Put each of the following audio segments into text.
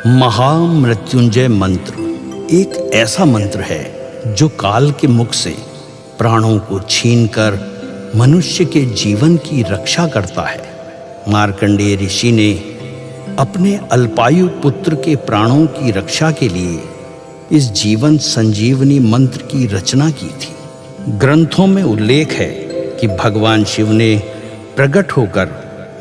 महामृत्युंजय मंत्र एक ऐसा मंत्र है जो काल के मुख से प्राणों को छीनकर मनुष्य के जीवन की रक्षा करता है। मार्कंडेय ऋषि ने अपने अल्पायु पुत्र के प्राणों की रक्षा के लिए इस जीवन संजीवनी मंत्र की रचना की थी। ग्रंथों में उल्लेख है कि भगवान शिव ने प्रकट होकर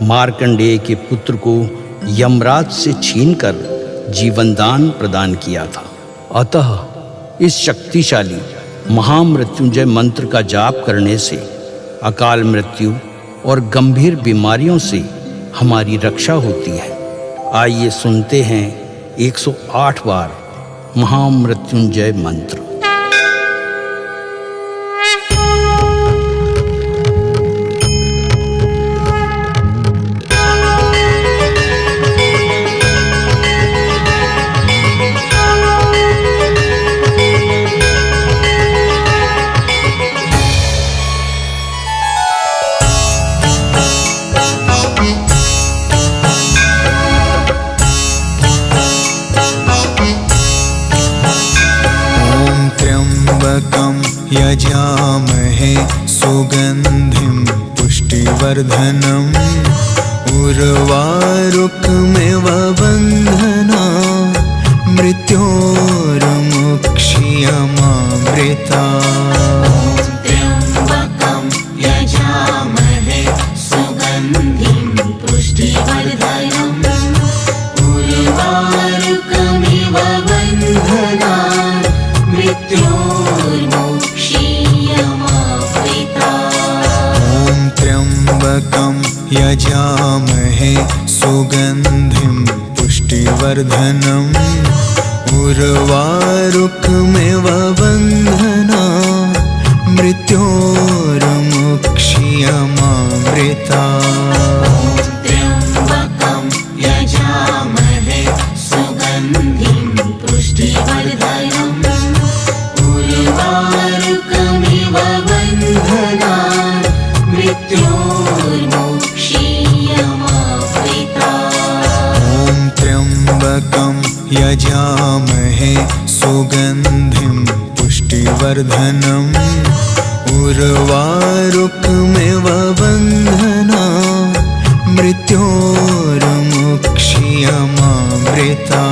मार्कंडेय के पुत्र को यमराज से छीनकर जीवन दान प्रदान किया था। अतः इस शक्तिशाली महामृत्युंजय मंत्र का जाप करने से अकाल मृत्यु और गंभीर बीमारियों से हमारी रक्षा होती है। आइए सुनते हैं 108 बार महामृत्युंजय मंत्र। यजामहे सुगंधिं पुष्टिवर्धनम् उर्वारुकमिव बन्धना मृत्योर्मुक्षीयमामृता। त्र्यम्बकं यजामहे सुगन्धिं पुष्टिवर्धनम् उर्वारुकमिव बन्धना त्र्यम्बकं यजामहे सुगन्धिं पुष्टिवर्धनम् उर्वारुकमिव बन्धना मृत्योर्मुक्षीयमामृता। त्र्यम्बकं यजामहे सुगन्धिं पुष्टिवर्धनम् उर्वारुकमिव बन्धना मृत्योर्मुक्षीयमामृता। त्र्यम्बकं यजामहे सुगन्धिं पुष्टिवर्धनम् उर्वारुकमिव बन्धना मृत्योर्मुक्षीयमामृता।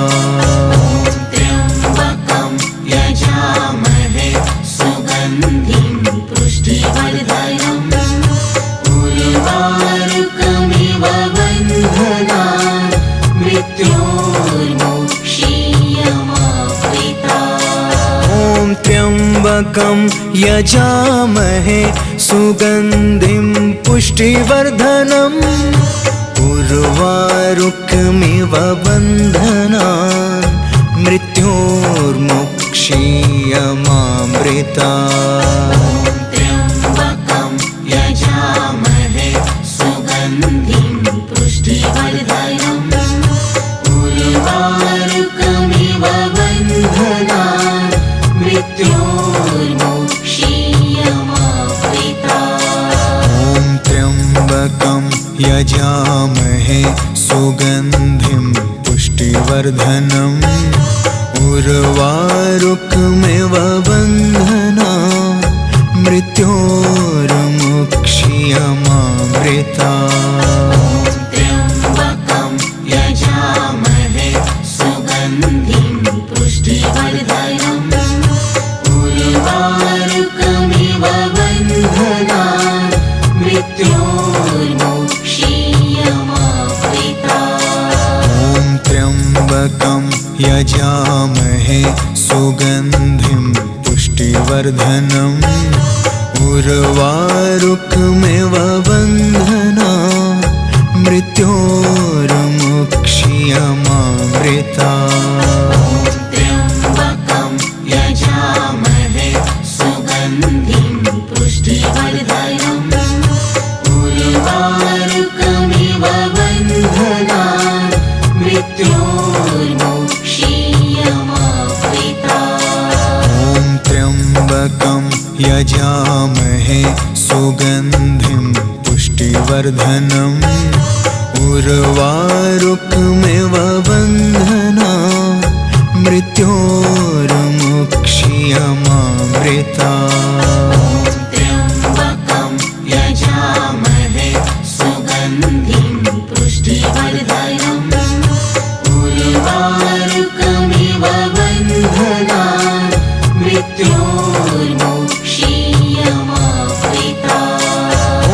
त्र्यम्बकं यजामहे सुगन्धिं पुष्टिवर्धनम् उर्वारुकमिव बन्धना मृत्योर्मुक्षीयमामृता। त्र्यम्बकं यजामहे सुगन्धिं पुष्टिवर्धनम् उर्वारुकमिव बन्धना मृत्योर्मुक्षीयमामृता। त्र्यम्बकं यजामहे सुगन्धिं पुष्टिवर्धनम् उर्वारुकमिव बन्धना मृत्योर्मुक्षीयमामृता। त्र्यम्बकं यजामहे सुगन्धिं पुष्टिवर्धनम् उर्वारुकमिव बन्धना मृत्योर्मुक्षीयमामृता। त्र्यम्बकं यजामहे सुगन्धिं पुष्टिवर्धनम् उर्वारुकमिव बन्धना मृत्योर्मुक्षीयमामृता। त्र्यम्बकं यजामहे सुगन्धिं पुष्टिवर्धनम् उर्वारुकमिव बन्धना मृत्योर्मुक्षीयमामृता। त्र्यम्बकं यजामहे सुगन्धिं पुष्टिवर्धनम् उर्वारुकमिव बन्धना मृत्योर्मुक्षीयमामृता। त्र्यम्बकं यजामहे सुगन्धिं पुष्टिवर्धनम् उर्वारुकमिव बन्धना मृत्योर्मुक्षीयमामृता त्र्यम्बकं यजामहे सुगन्धिं पुष्टिवर्धनम् उर्वारुकमिव बन्धनान् मृत्योर्मुक्षीयमामृता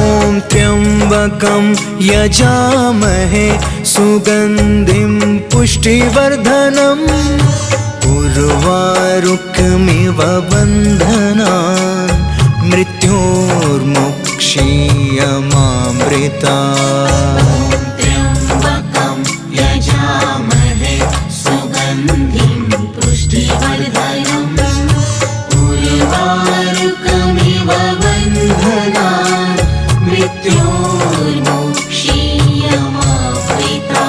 ॐ त्र्यम्बकं यजामहे सुगन्धिं पुष्टिवर्धनम् उर्वारुकमिव बन्धनान् मृत्योर्मुक्षीयमामृता त्र्यम्बकं यजामहे सुगन्धिं पुष्टिवर्धनम् उर्वारुकमिव बन्धनान् मृत्योर्मुक्षीयमामृता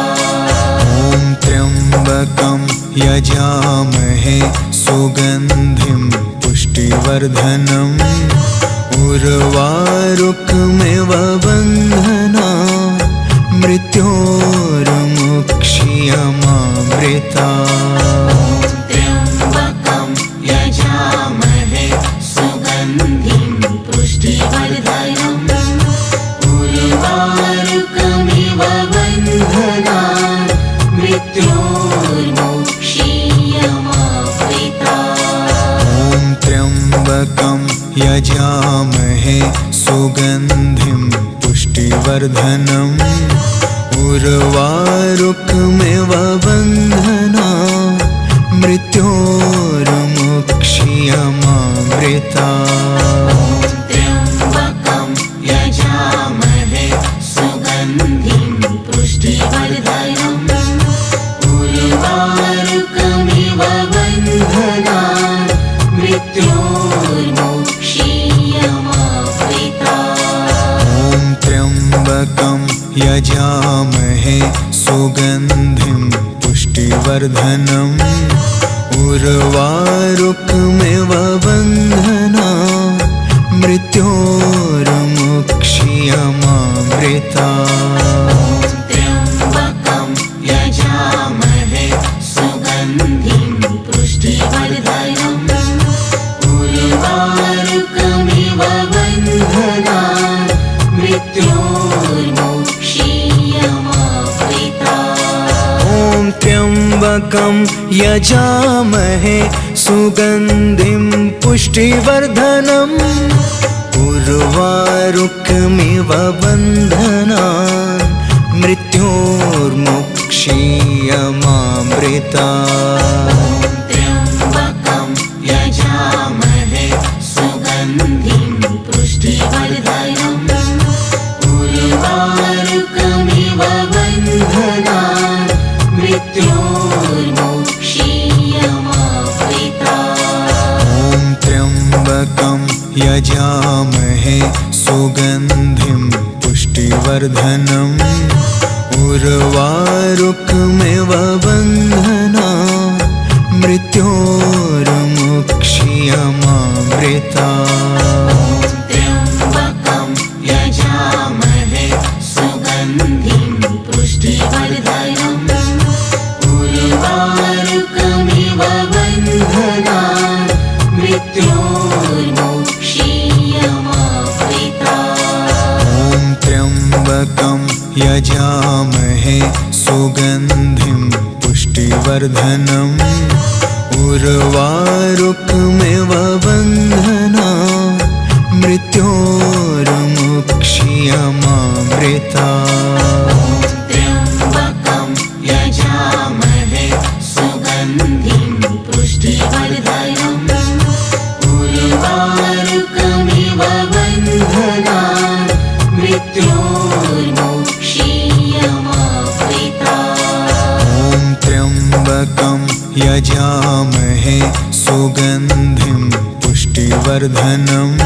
ॐ त्र्यम्बकं यजामहे सुगन्धिं पुष्टिवर्धनम् उर्वारुकमिव बन्धनान् मृत्योर्मुक्षीयमामृता त्र्यम्बकं यजामहे सुगन्धिं पुष्टिवर्धनम् उर्वारुकमिव बन्धनान् मृत्योर्मुक्षीयमामृता ॐ त्र्यम्बकं यजामहे सुगन्धिं पुष्टिवर्धनम् उर्वारुकमिव बन्धनान् मृत्योर्मुक्षीयमामृता त्र्यम्बकं यजामहे सुगन्धिं पुष्टिवर्धनम् उर्वारुकमिव बन्धनान् मृत्योर्मुक्षीयमामृता ॐ त्र्यम्बकं यजामहे सुगन्धिं पुष्टिवर्धनम् उर्वारुकमिव बन्धनान् मृत्योर्मुक्षीयमामृता त्र्यम्बकं यजामहे सुगन्धिं पुष्टिवर्धनम् उर्वारुकमिव बन्धनान् मृत्योर्मुक्षीयमामृता ॐ त्र्यम्बकं यजामहे सुगन्धिं पुष्टिवर्धनम् उर्वारुकमिव बन्धनान् मृत्योर्मुक्षीयमामृता त्र्यम्बकं यजामहे सुगन्धिं पुष्टिवर्धनम् उर्वारुकमिव बन्धनान् मृत्योर्मुक्षीयमामृता ॐ त्र्यम्बकं यजामहे सुगन्धिं पुष्टिवर्धनम् उर्वारुकमिव बन्धनान् मृत्योर्मुक्षीयमामृता त्र्यम्बकं यजामहे सुगन्धिं पुष्टिवर्धनम् उर्वारुकमिव बन्धनान् मृत्योर्मुक्षीयमामृता ॐ त्र्यम्बकं यजामहे सुगन्धिं पुष्टिवर्धनम् उर्वारुकमिव बन्धनान् मृत्योर्मुक्षीयमामृता त्र्यम्बकं यजामहे सुगन्धिं पुष्टिवर्धनम् उर्वारुकमिव बन्धनान् मृत्योर्मुक्षीयमामृता ॐ त्र्यम्बकं यजामहे सुगन्धिं पुष्टिवर्धनम्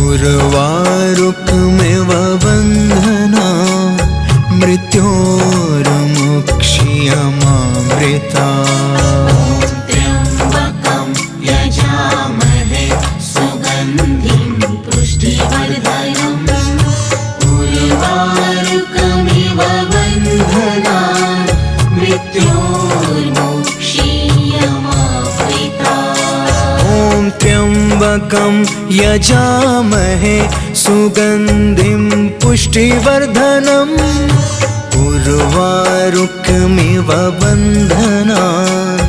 उर्वारुकमिव बन्धनान् मृत्योर्मुक्षीयमामृता त्र्यम्बकं यजामहे सुगन्धिं पुष्टिवर्धनम् उर्वारुकमिव बन्धनान् मृत्योर्मुक्षीयमामृता त्र्यम्बकं यजामहे सुगन्धिं पुष्टिवर्धनम् उर्वारुकमिव बन्धनान्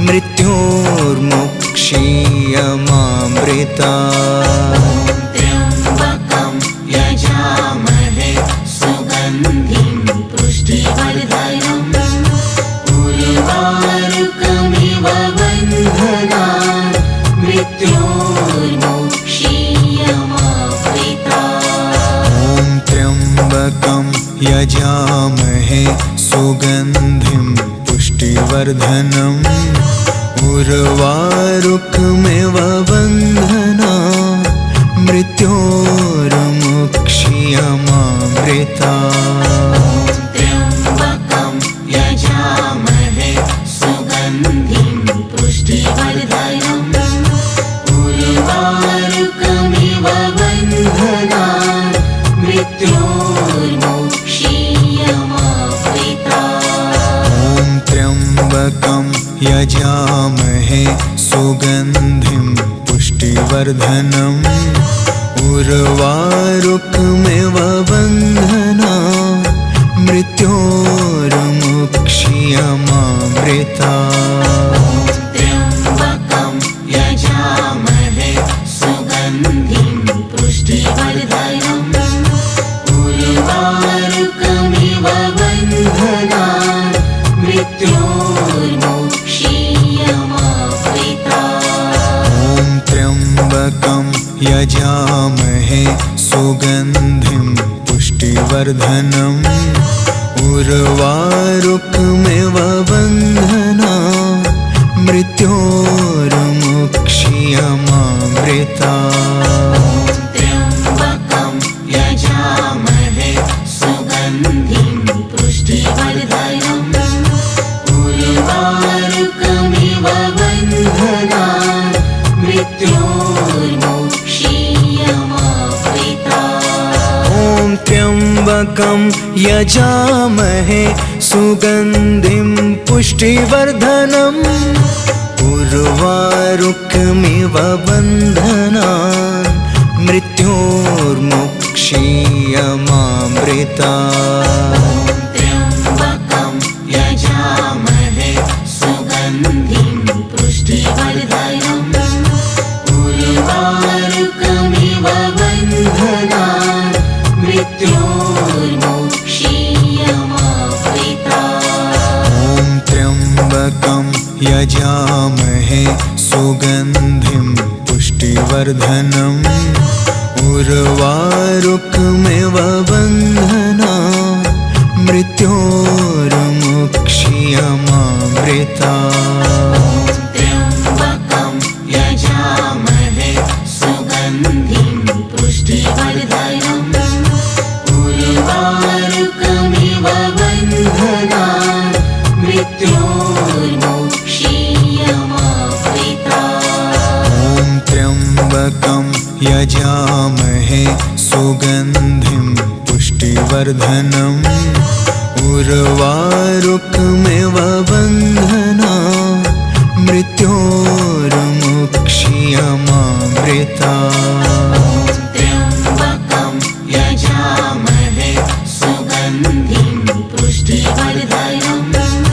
मृत्योर्मुक्षीयमामृतात्। त्र्यम्बकं यजामहे सुगन्धिं पुष्टिवर्धनम् उर्वारुकमिव बन्धनान् मृत्योर्मुक्षीयमामृतात्। ॐ त्र्यम्बकं यजामहे सुगन्धिं पुष्टिवर्धनम् उर्वारुकमिव बन्धनान् मृत्योर्मुक्षीयमामृतात्। त्र्यम्बकं यजामहे सुगन्धिं पुष्टिवर्धनम् उर्वारुकमिव बन्धनान् मृत्योर्मुक्षीयमामृतात्। ॐ त्र्यम्बकं यजामहे सुगन्धिं पुष्टिवर्धनम् उर्वारुकमिव बन्धनान् मृत्योर्मुक्षीयमामृतात्। त्र्यम्बकं यजामहे सुगन्धिं पुष्टिवर्धनम् उर्वारुकमिव बन्धनान् मृत्योर्मुक्षीयमामृतात्। ॐ त्र्यम्बकं यजामहे सुगन्धिं पुष्टिवर्धनम् उर्वारुकमिव बन्धनान् मृत्योर्मुक्षीयमामृतात्। त्र्यम्बकं यजामहे सुगन्धिं पुष्टिवर्धनम् उर्वारुकमिव बन्धनान् मृत्योर्मुक्षीयमामृतात्। ॐ त्र्यम्बकं यजामहे सुगन्धिं पुष्टिवर्धनम् उर्वारुकमिव बन्धनान् मृत्योर्मुक्षीयमामृतात्। त्र्यम्बकं यजामहे सुगन्धिं पुष्टिवर्धनम् उर्वारुकमिव बन्धनान् मृत्योर्मुक्षीयमामृतात्। ॐ त्र्यम्बकं यजामहे सुगन्धिं पुष्टिवर्धनम् उर्वारुकमिव बन्धनान् मृत्योर्मुक्षीयमामृतात्। त्र्यम्बकं यजामहे सुगन्धिं पुष्टिवर्धनम् उर्वारुकमिव बन्धनान् मृत्योर्मुक्षीयमामृतात्। ॐ त्र्यम्बकं यजामहे सुगन्धिं पुष्टिवर्धनम् उर्वारुकमिव बन्धनान् मृत्योर्मुक्षीयमामृतात्। त्र्यम्बकं यजामहे सुगन्धिं पुष्टिवर्धनम्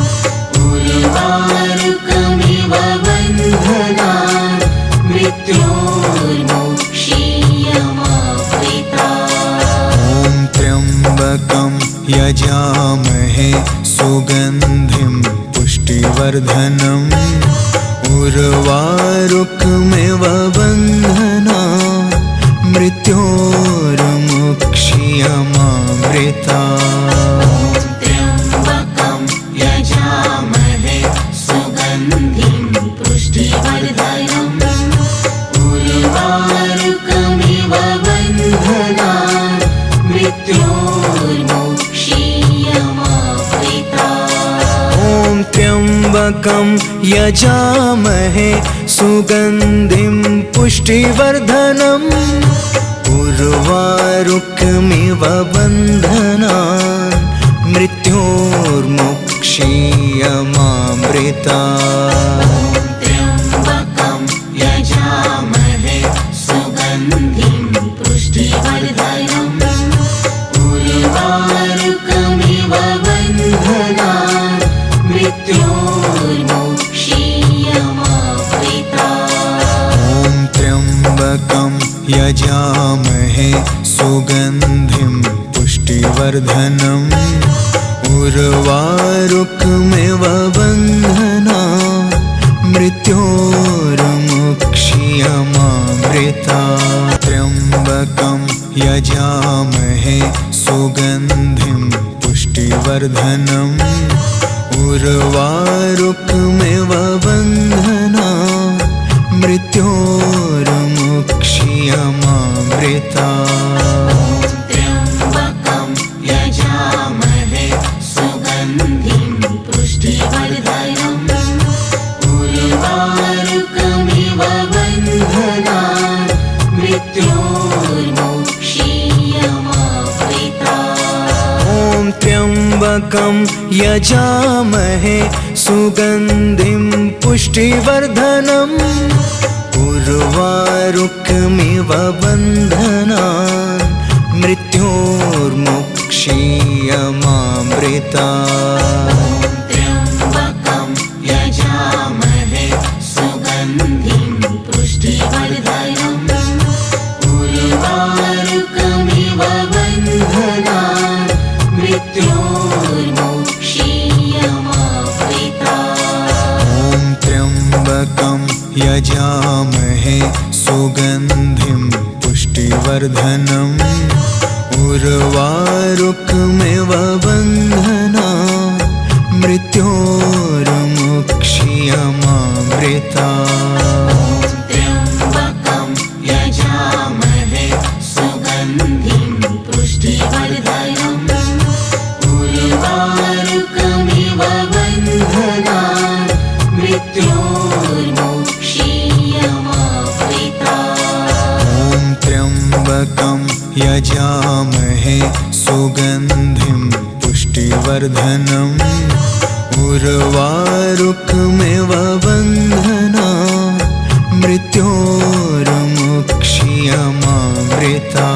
उर्वारुकमिव बन्धनान् मृत्योर्मुक्षीयमामृतात्। ॐ त्र्यम्बकं यजामहे सुगन्धिं पुष्टिवर्धनम् उर्वारुकमिव बन्धनान् मृत्योर्मुक्षीयमामृतात्। त्र्यम्बकं यजामहे सुगन्धिं पुष्टिवर्धनम् उर्वारुकमिव बन्धनान् मृत्योर्मुक्षीयमामृतात्। ॐ त्र्यम्बकं यजामहे सुगन्धिं पुष्टिवर्धनम् उर्वारुकमिव बन्धनान् मृत्योर्मुक्षीयमामृतात्। त्र्यम्बकं यजामहे मृत्योर्मुक्षीयमामृता। ॐ त्र्यम्बकं यजामहे सुगन्धिं पुष्टिवर्धनम् उर्वारुकमिव बन्धनान् मृत्योर्मुक्षीयमामृता। त्र्यम्बकं यजामहे सुगन्धिं पुष्टिवर्धनम् उर्वारुकमिव बन्धनान् मृत्योर्मुक्षीयमामृता। त्र्यम्बकं यजामहे सुगन्धिं पुष्टिवर्धनम् उर्वारुकमिव बन्धनान् मृत्योर्मुक्षीयमामृता। ॐ त्र्यम्बकं यजामहे सुगन्धिं पुष्टिवर्धनम् उर्वारुकमिव बन्धनान् मृत्योर्मुक्षीयमामृता। त्र्यम्बकं यजामहे सुगन्धिं पुष्टिवर्धनम् उर्वारुकमिव बन्धनान् मृत्योर्मुक्षीयमामृता। ॐ त्र्यम्बकं यजामहे सुगन्धिं पुष्टिवर्धनम् उर्वारुकमिव बन्धनान् मृत्योर्मुक्षीयमामृता। त्र्यम्बकं यजामहे सुगन्धिं पुष्टिवर्धनम् उर्वारुकमिव बन्धनान् मृत्योर्मुक्षीयमामृता। ॐ त्र्यम्बकं यजामहे सुगन्धिं पुष्टिवर्धनम् उर्वारुकमिव बन्धनान् मृत्योर्मुक्षीयमामृता।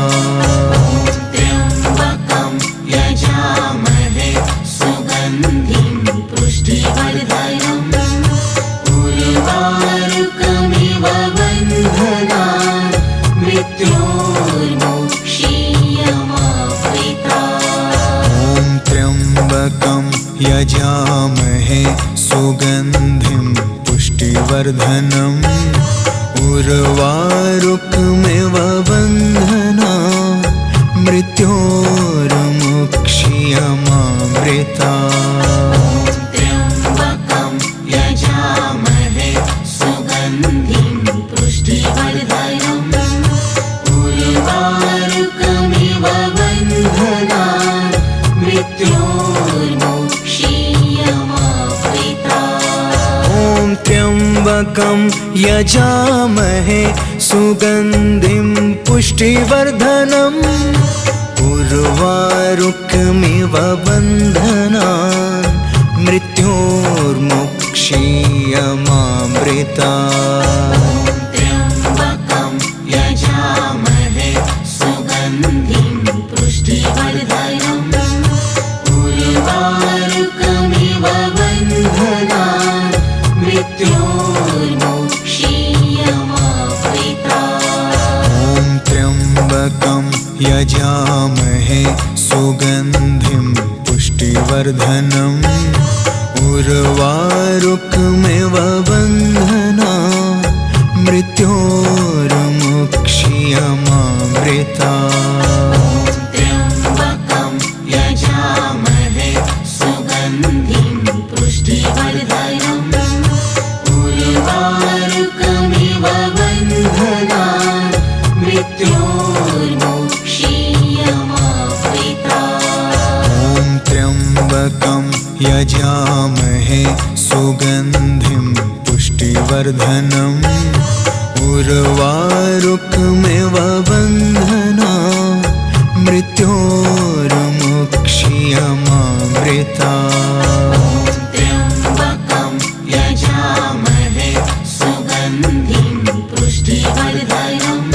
त्र्यम्बकं यजामहे सुगन्धिं पुष्टिवर्धनम् उर्वारुकमिव बन्धनान् मृत्योर्मुक्षीयमामृता। ॐ त्र्यम्बकं यजामहे सुगन्धिं पुष्टिवर्धनम् उर्वारुकमिव बन्धनान् मृत्योर्मुक्षीयमामृता। त्र्यम्बकं यजामहे सुगन्धिं पुष्टिवर्धनम् उर्वारुकमिव बन्धनान् मृत्योर्मुक्षीयमामृता। ॐ त्र्यम्बकं यजामहे सुगन्धिं पुष्टिवर्धनम् उर्वारुकमिव बन्धनान् मृत्योर्मुक्षीयमामृता। त्र्यम्बकं यजामहे सुगन्धिं पुष्टिवर्धनम् उर्वारुकमिव बन्धनान् मृत्योर्मुक्षीयमामृता। ॐ त्र्यम्बकं यजामहे सुगन्धिं पुष्टिवर्धनम् उर्वारुकमिव बन्धनान् मृत्योर्मुक्षीयमामृता। त्र्यम्बकं यजामहे सुगन्धिं पुष्टिवर्धनम् उर्वारुकमिव बन्धनान् मृत्योर्मुक्षीयमामृता। ॐ त्र्यम्बकं यजामहे सुगन्धिं पुष्टिवर्धनम् उर्वारुकमिव बन्धनान् मृत्योर्मुक्षीयमामृता। त्र्यम्बकं यजामहे सुगन्धिं पुष्टिवर्धनम्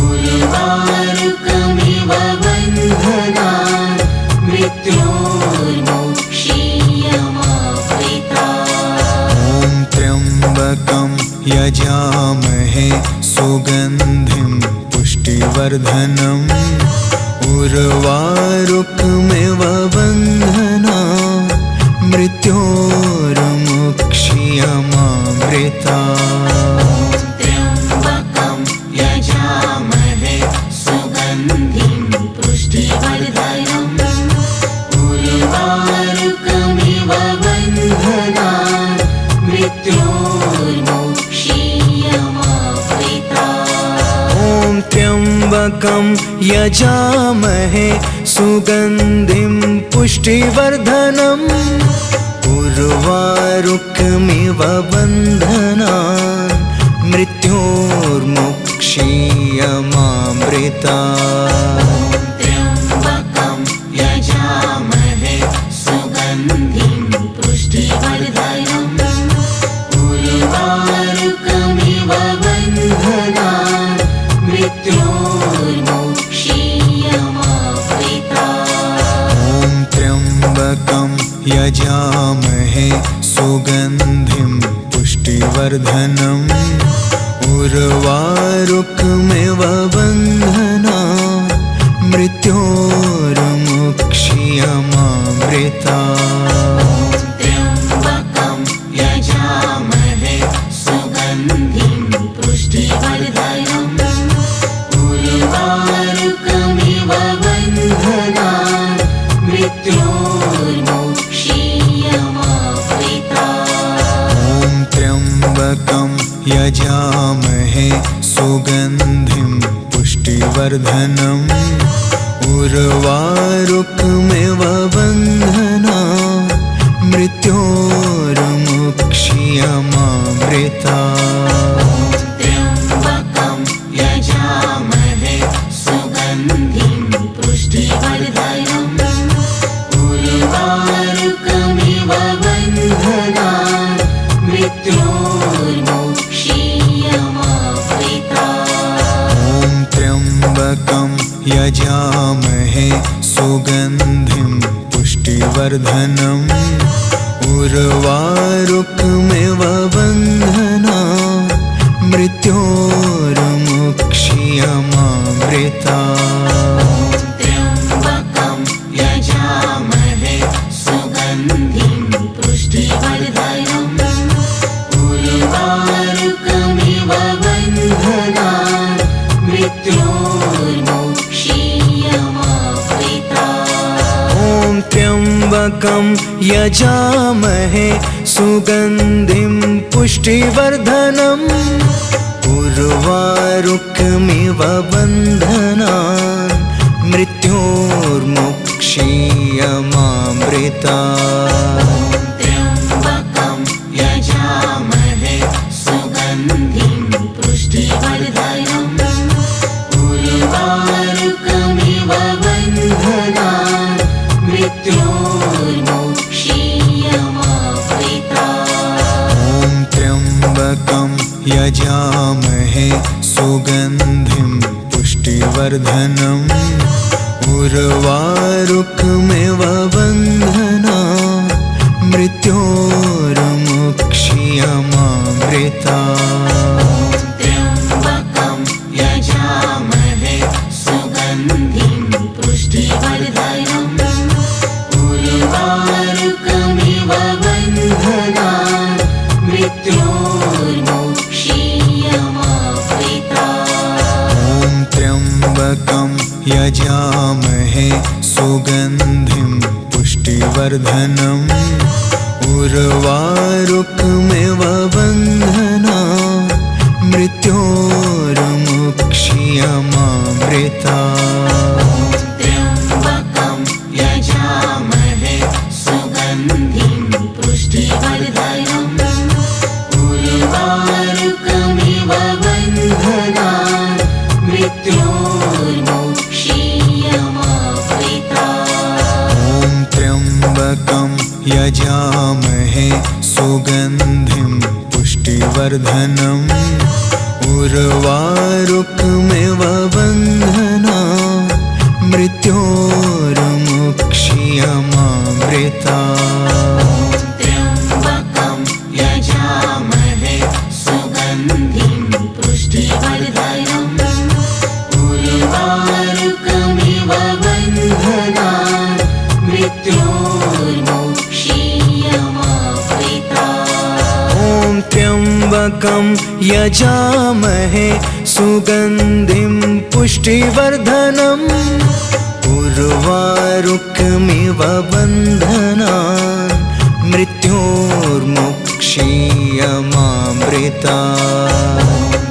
उर्वारुकमिव बन्धनान् मृत्योर्मुक्षीयमामृता। यजामहे सुगन्धिं पुष्टिवर्धनम् उर्वारुकमिव बन्धनान् मृत्योर्मुक्षीयमामृता त्र्यम्बकं यजामहे सुगन्धिं पुष्टिवर्धनम् उर्वारुकमिव बन्धनान् मृत्योर्मुक्षीयमामृता ॐ त्र्यम्बकं यजामहे सुगन्धिं पुष्टिवर्धनम् उर्वारुकमिव बन्धनान् मृत्योर्मुक्षीयमामृता त्र्यम्बकं यजामहे सुगन्धिं पुष्टिवर्धनम् उर्वारुकमिव बन्धनान् मृत्योर्मुक्षीयमामृता ॐ त्र्यम्बकं यजामहे सुगन्धिं पुष्टिवर्धनम् उर्वारुकमिव बन्धनान् मृत्योर्मुक्षीयमामृता त्र्यम्बकं यजामहे सुगन्धिं पुष्टिवर्धनम् उर्वारुकमिव बन्धनान् मृत्योर्मुक्षीयमामृता ॐ त्र्यम्बकं यजामहे सुगन्धिं पुष्टिवर्धनम् उर्वारुकमिव बन्धनान् मृत्योर्मुक्षीयमामृता त्र्यम्बकं यजामहे सुगन्धिं पुष्टिवर्धनम् उर्वारुकमिव बन्धनान् मृत्योर्मुक्षीयमामृता ॐ त्र्यम्बकं यजामहे सुगन्धिं पुष्टिवर्धनम् उर्वारुकमिव बन्धनान् मृत्योर्मुक्षीयमामृता त्र्यम्बकं यजामहे सुगन्धिं पुष्टिवर्धनम् उर्वारुकमिव बन्धनान् मृत्योर्मुक्षीयमामृता ॐ त्र्यम्बकं यजामहे सुगन्धिं पुष्टिवर्धनम् उर्वारुकमिव बन्धनान् मृत्योर्मुक्षीयमामृता त्र्यम्बकं यजामहे सुगन्धिं पुष्टिवर्धनम् उर्वारुकमिव बन्धनान् मृत्योर्मुक्षीयमामृता ॐ त्र्यम्बकं यजामहे सुगन्धिं पुष्टिवर्धनम् उर्वारुकमिव बन्धनान् मृत्योर्मुक्षीयमामृता त्र्यम्बकं यजामहे सुगन्धिं पुष्टिवर्धनम् उर्वारुकमिव बन्धनान् मृत्योर्मुक्षीयमामृता ॐ त्र्यम्बकं यजामहे सुगन्धिं पुष्टिवर्धनम् उर्वारुकमिव बन्धनान् मृत्योर्मुक्षीयमामृता त्र्यम्बकं यजामहे सुगन्धिं पुष्टिवर्धनम् उर्वारुकमिव बन्धनान् मृत्योर्मुक्षीयमामृता ॐ त्र्यम्बकं यजामहे सुगन्धिं पुष्टिवर्धनम् उर्वारुकमिव बन्धनान् मृत्योर्मुक्षीयमामृता त्र्यम्बकं यजामहे सुगन्धिं मृत्योर्मुक्षीयमामृता ॐ त्र्यम्बकं यजामहे सुगन्धिं पुष्टिवर्धनम् उर्वारुकमिव बन्धनान् मृत्योर्मुक्षीयमामृता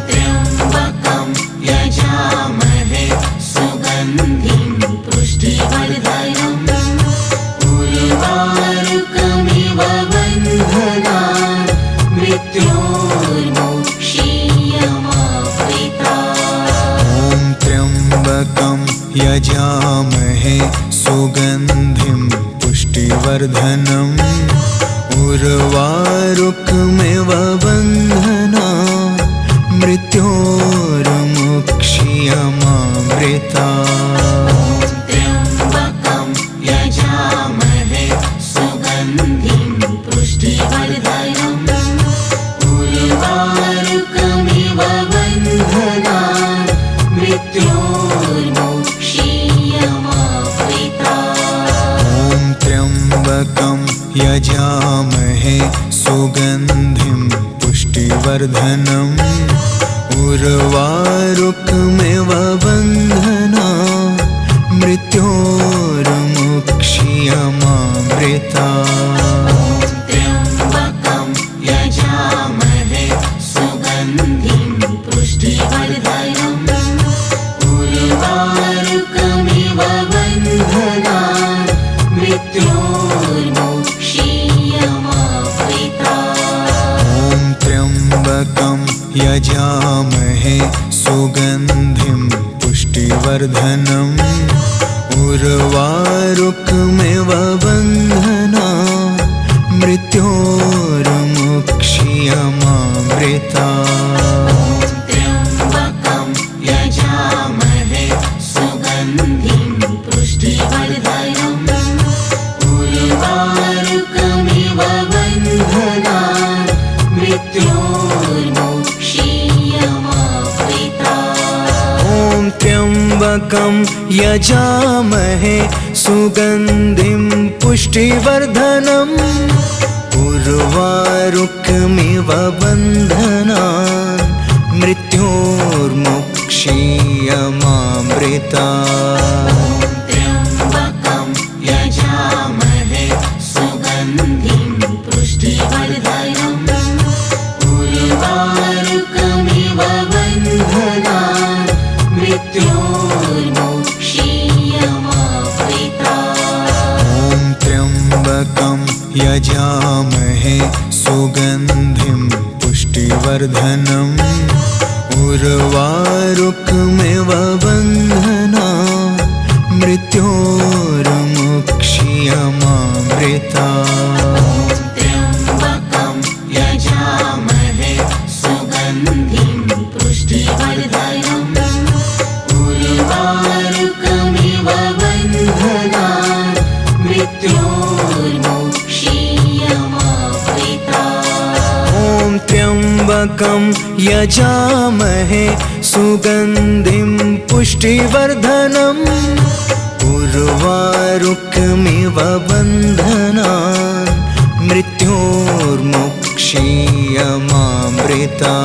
त्र्यम्बकं यजामहे सुगन्धिं पुष्टिवर्धनम् उर्वारुकमिव बन्धनान् मृत्योर्मुक्षीयमामृता ॐ त्र्यम्बकं यजामहे सुगन्धिं पुष्टिवर्धनम् उर्वारुकमिव बन्धनान् मृत्योर्मुक्षीयमामृता त्र्यम्बकं यजामहे सुगन्धिं पुष्टिवर्धनम् उर्वारुकमिव बन्धनान् मृत्योर्मुक्षीयमामृता ॐ त्र्यम्बकं यजामहे सुगन्धिं पुष्टिवर्धनम् उर्वारुकमिव बन्धनान् मृत्योर्मुक्षीयमामृता त्र्यम्बकं यजामहे सुगन्धिं पुष्टिवर्धनम् उर्वारुकमिव बन्धनान् मृत्योर्मुक्षीयमामृता ॐ त्र्यम्बकं यजामहे सुगन्धिं पुष्टिवर्धनम् उर्वारुकमिव बन्धनान् मृत्योर्मुक्षीयमामृता त्र्यम्बकं यजामहे सुगन्धिं पुष्टिवर्धनम् उर्वारुकमिव बन्धनान् मृत्योर्मुक्षीयमामृता ॐ त्र्यम्बकं यजामहे सुगन्धिं पुष्टिवर्धनम् उर्वारुकमिव बन्धनान् मृत्योर्मुक्षीयमामृता त्र्यम्बकं यजामहे सुगन्धिं पुष्टिवर्धनम् उर्वारुकमिव बन्धनान् मृत्योर्मुक्षीयमामृता ॐ त्र्यम्बकं यजामहे सुगन्धिं पुष्टिवर्धनम् उर्वारुकमिव बन्धनान् मृत्योर्मुक्षीयमामृता त्र्यम्बकं यजामहे सुगन्धिं पुष्टिवर्धनम् उर्वारुकमिव बन्धनान् मृत्योर्मुक्षीयमामृता ॐ त्र्यम्बकं यजामहे सुगन्धिं पुष्टिवर्धनम् उर्वारुकमिव बन्धनान् मृत्योर्मुक्षीयमामृता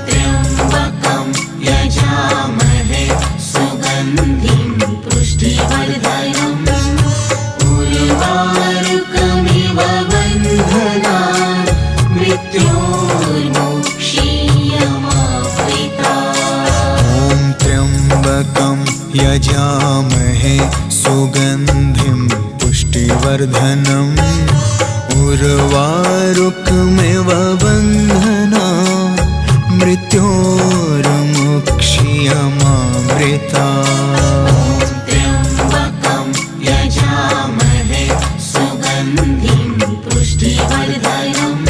त्र्यम्बकं यजामहे सुगन्धिं पुष्टिवर्धनम् उर्वारुकमिव बन्धनान् मृत्योर्मुक्षीयमामृता ॐ त्र्यम्बकं यजामहे सुगन्धिं पुष्टिवर्धनम् उर्वारुकमिव बन्धनान् मृत्योर्मुक्षीयमामृता त्र्यम्बकं यजामहे सुगन्धिं पुष्टिवर्धनम्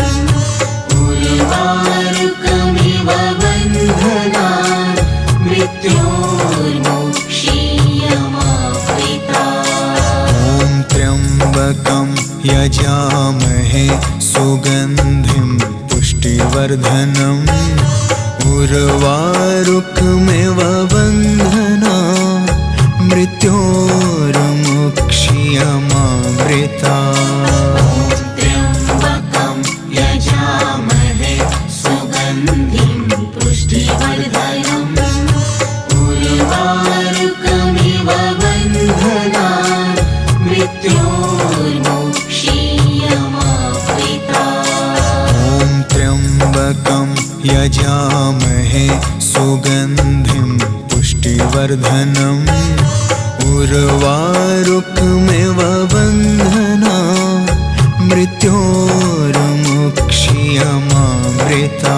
उर्वारुकमिव बन्धनान् मृत्योर्मुक्षीयमामृता ॐ त्र्यम्बकं यजामहे सुगन्धिं पुष्टिवर्धनम् उर्वारुकमिव बन्धनान् मृत्योर्मुक्षीयमामृता क्षीयमामृता त्र्यम्बकं यजामहे सुगन्धिं पुष्टिवर्धनम् उर्वारुकमिव बन्धनान् मृत्योर्मोक्षीयमामृता ॐ त्र्यम्बकं यजामहे सुगन्धिं पुष्टिवर्धनम् उर्वारुकमिव बन्धनान् मृत्योर्मोक्षीयमामृता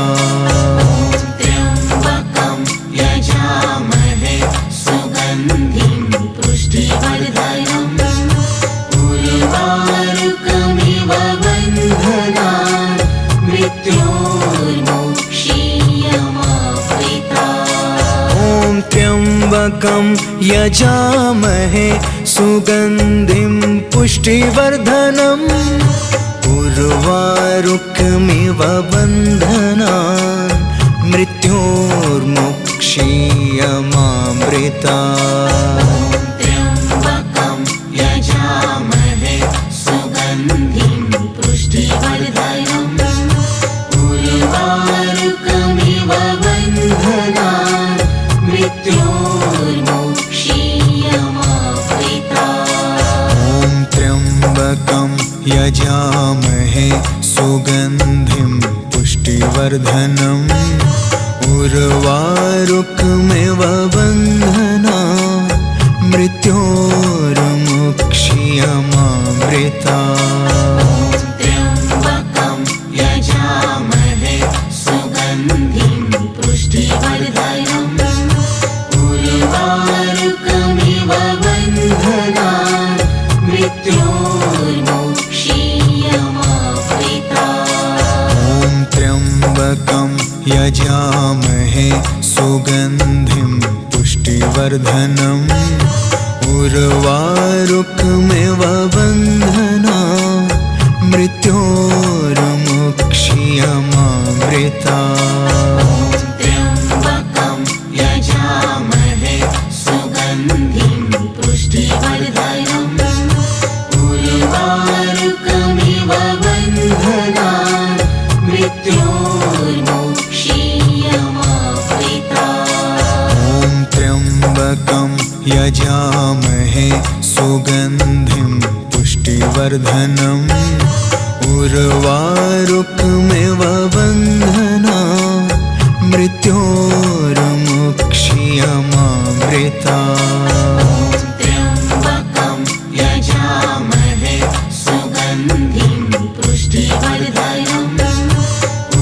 त्र्यम्बकं यजामहे सुगन्धिं पुष्टिवर्धनम् उर्वारुकमिव बन्धनान् मृत्योर्मोक्षीयमामृता ॐ त्र्यम्बकं यजामहे सुगन्धिं पुष्टिवर्धनम् उर्वारुकमिव बन्धनान् मृत्योर्मोक्षीयमामृता त्र्यम्बकं यजामहे सुगन्धिं पुष्टिवर्धनम् उर्वारुकमिव बन्धनान् मृत्योर्मोक्षीयमामृता ॐ त्र्यम्बकं यजामहे सुगन्धिं पुष्टिवर्धनम् उर्वारुकमिव बन्धनान् मृत्योर्मोक्षीयमामृता त्र्यम्बकं यजामहे सुगन्धिं पुष्टिवर्धनम् उर्वारुकमिव बन्धनान् मृत्योर्मोक्षीयमामृता ॐ त्र्यम्बकं यजामहे सुगन्धिं पुष्टिवर्धनम् उर्वारुकमिव बन्धनान् मृत्योर्मोक्षीयमामृता त्र्यम्बकं यजामहे सुगन्धिं पुष्टिवर्धनम् उर्वारुकमिव बन्धनान् मृत्योर्मोक्षीयमामृता ॐ त्र्यम्बकं यजामहे सुगन्धिं पुष्टिवर्धनम् उर्वारुकमिव बन्धनान् मृत्योर्मोक्षीयमामृता त्र्यम्बकं यजामहे सुगन्धिं पुष्टिवर्धनम्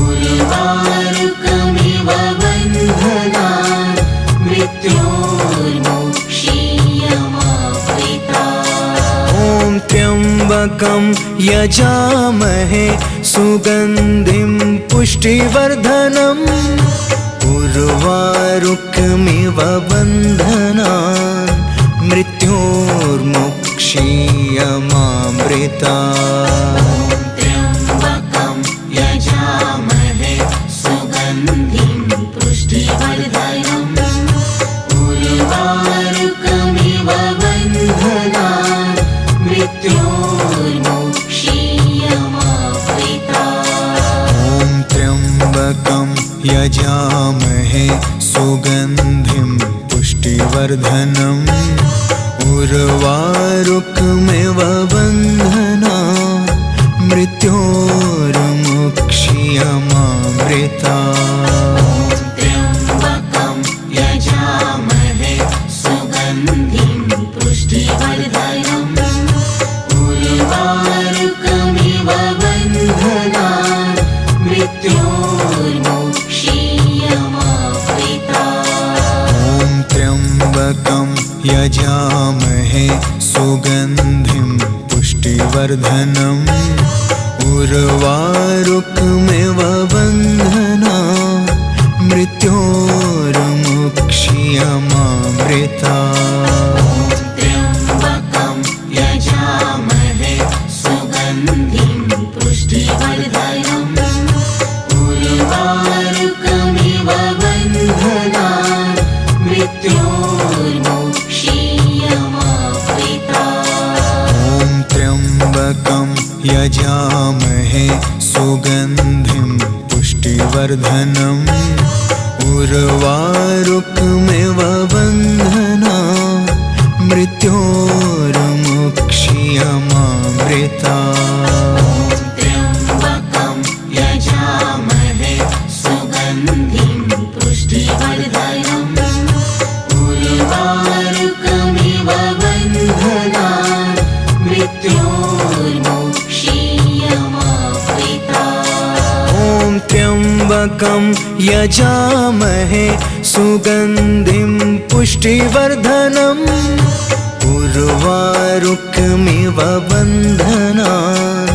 उर्वारुकमिव बन्धनान् मृत्योर्मोक्षीयमामृता ॐ त्र्यम्बकं यजामहे सुगन्धिं पुष्टिवर्धनम् उर्वारुकमिव बन्धनान् मृत्योर्मोक्षीयमामृता त्र्यम्बकं यजामहे सुगन्धिं पुष्टिवर्धनम् उर्वारुकमिव बन्धनान् मृत्योर्मोक्षीयमामृता ॐ त्र्यम्बकं यजामहे सुगन्धिं पुष्टिवर्धनम् उर्वारुकमिव बन्धनान् मृत्योर्मोक्षीयमामृता त्र्यम्बकं यजामहे सुगन्धिं पुष्टिवर्धनम् उर्वारुकमिव बन्धनान् मृत्योर्मोक्षीयमामृता ॐ त्र्यम्बकं यजामहे सुगन्धिं पुष्टिवर्धनम् उर्वारुकमिव बन्धनान् मृत्योर्मोक्षीयमामृता त्र्यम्बकं यजामहे सुगन्धिं पुष्टिवर्धनम् उर्वारुकमिव बन्धनान् मृत्योर्मोक्षीयमामृता त्र्यम्बकं यजामहे सुगन्धिं पुष्टिवर्धनम् उर्वारुकमिव बन्धनान् मृत्योर्मुक्ष्यमामृतात्। त्र्यम्बकं यजामहे सुगन्धिं पुष्टिवर्धनम् उर्वारुकमिव बन्धनान् मृत्योर्मुक्ष्यमामृतात्। ॐ त्र्यम्बकं यजामहे सुगन्धिं पुष्टिवर्धनम् उर्वारुकमिव बन्धनान्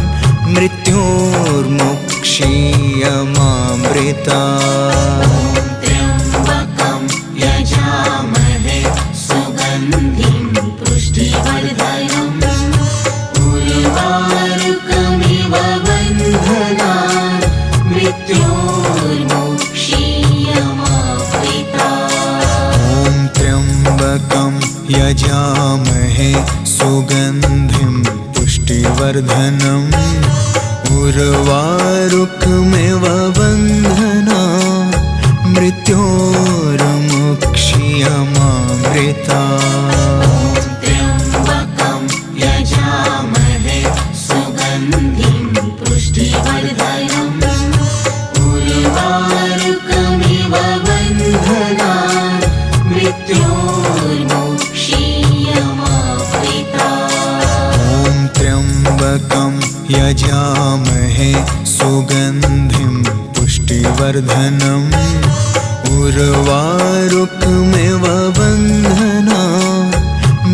मृत्योर्मुक्ष्यमामृतात्। त्र्यम्बकं यजामहे सुगन्धिं पुष्टिवर्धनम् उर्वारुकमिव बन्धनान् मृत्योर्मुक्ष्यमामृतात्। ॐ त्र्यम्बकं यजामहे सुगन्धिं पुष्टिवर्धनम् उर्वारुकमिव बन्धनान् मृत्योर्मुक्ष्यमामृतात्। त्र्यम्बकं यजामहे सुगन्धिं पुष्टिवर्धनम् उर्वारुकमिव बन्धनान् मृत्योर्मुक्ष्यमामृतात्। ॐ त्र्यम्बकं यजामहे सुगन्धिं पुष्टिवर्धनम् उर्वारुकमिव बन्धनान्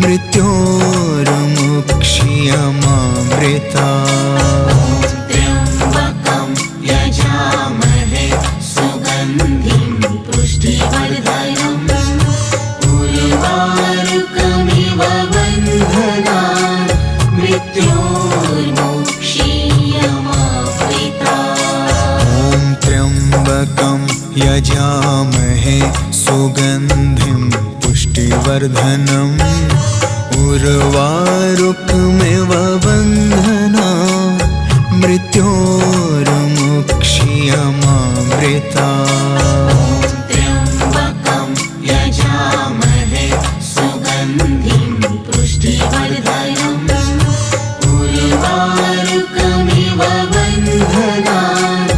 मृत्योर्मुक्ष्यमामृतात्। त्र्यम्बकं यजामहे सुगन्धिं पुष्टिवर्धनम् उर्वारुकमिव बन्धनान् मृत्योर्मुक्ष्यमामृतात्। ॐ त्र्यम्बकं यजामहे सुगन्धिं पुष्टिवर्धनम् उर्वारुकमिव बन्धनान् मृत्योर्मुक्ष्यमामृतात्। त्र्यम्बकं यजामहे सुगन्धिं पुष्टिवर्धनम् उर्वारुकमिव बन्धनान्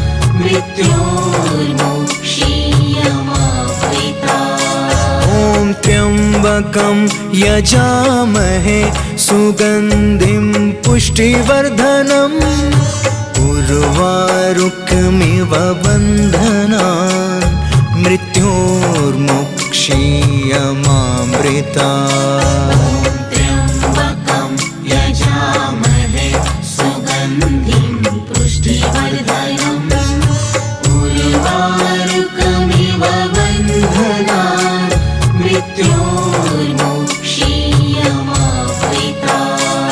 मृत्योर्मुक्ष्यमामृतात्। ॐ त्र्यम्बकं यजामहे सुगन्धिं पुष्टिवर्धनम् उर्वारुकमिव बन्धनान् मृत्योर्मुक्ष्यमामृतात्। त्र्यम्बकं यजामहे सुगन्धिं पुष्टिवर्धनम् उर्वारुकमिव बन्धनान् मृत्योर्मुक्ष्यमामृतात्।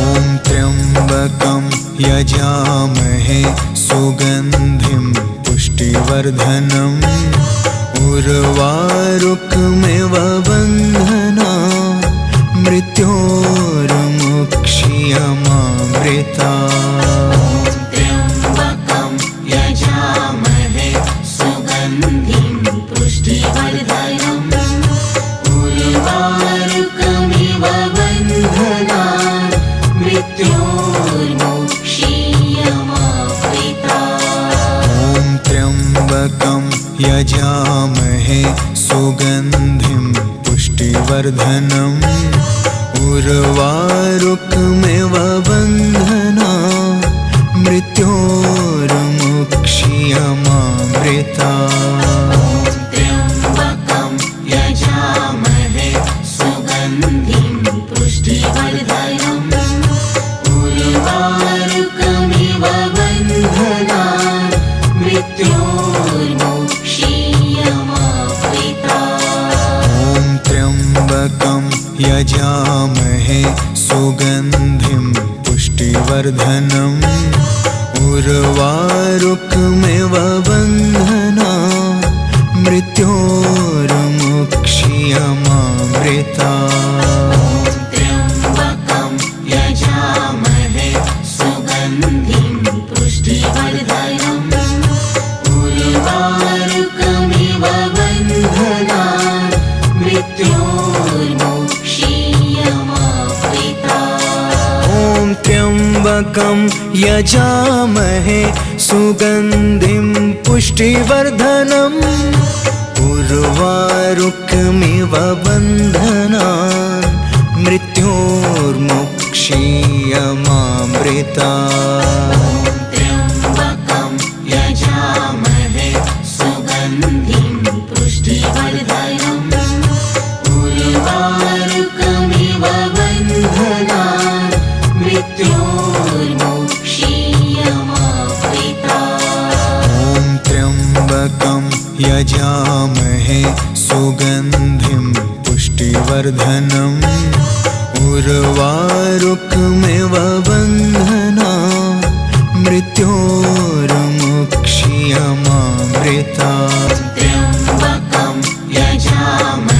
ॐ त्र्यम्बकं यजामहे सुगन्धिं पुष्टिवर्धनम् उर्वारुकमिव बन्धनान् मृत्योर्मुक्ष्यमामृतात्। त्र्यम्बकं यजामहे सुगन्धिं पुष्टिवर्धनम् उर्वारुकमिव बन्धनान् मृत्योर्मुक्ष्यमामृतात्। ॐ त्र्यम्बकं यजामहे सुगन्धिं पुष्टिवर्धनम् उर्वारुकमिव बन्धनान् मृत्योर्मुक्ष्यमामृतात्। त्र्यम्बकं यजामहे सुगन्धिं पुष्टिवर्धनम् उर्वारुकमिव बन्धनान् मृत्योर्मुक्ष्यमामृतात्। ॐ त्र्यम्बकं यजामहे सुगन्धिं पुष्टिवर्धनम् उर्वारुकमिव बन्धनान् मृत्योर्मुक्ष्यमामृतात्। त्र्यम्बकं यजामहे त्र्यम्बकं यजामहे सुगन्धिं पुष्टिवर्धनम् उर्वारुकमिव बन्धनान् मृत्योर्मुक्षीयमामृतात् त्र्यम्बकं यजामहे सुगन्धिं पुष्टिवर्धनम् उर्वारुकमिव बन्धनान् मृत्योर्मुक्षीयमामृतात् ॐ त्र्यम्बकं यजामहे सुगन्धिं पुष्टिवर्धनम् उर्वारुकमिव बन्धनान् मृत्योर्मुक्षीयमामृतात् त्र्यम्बकं यजामहे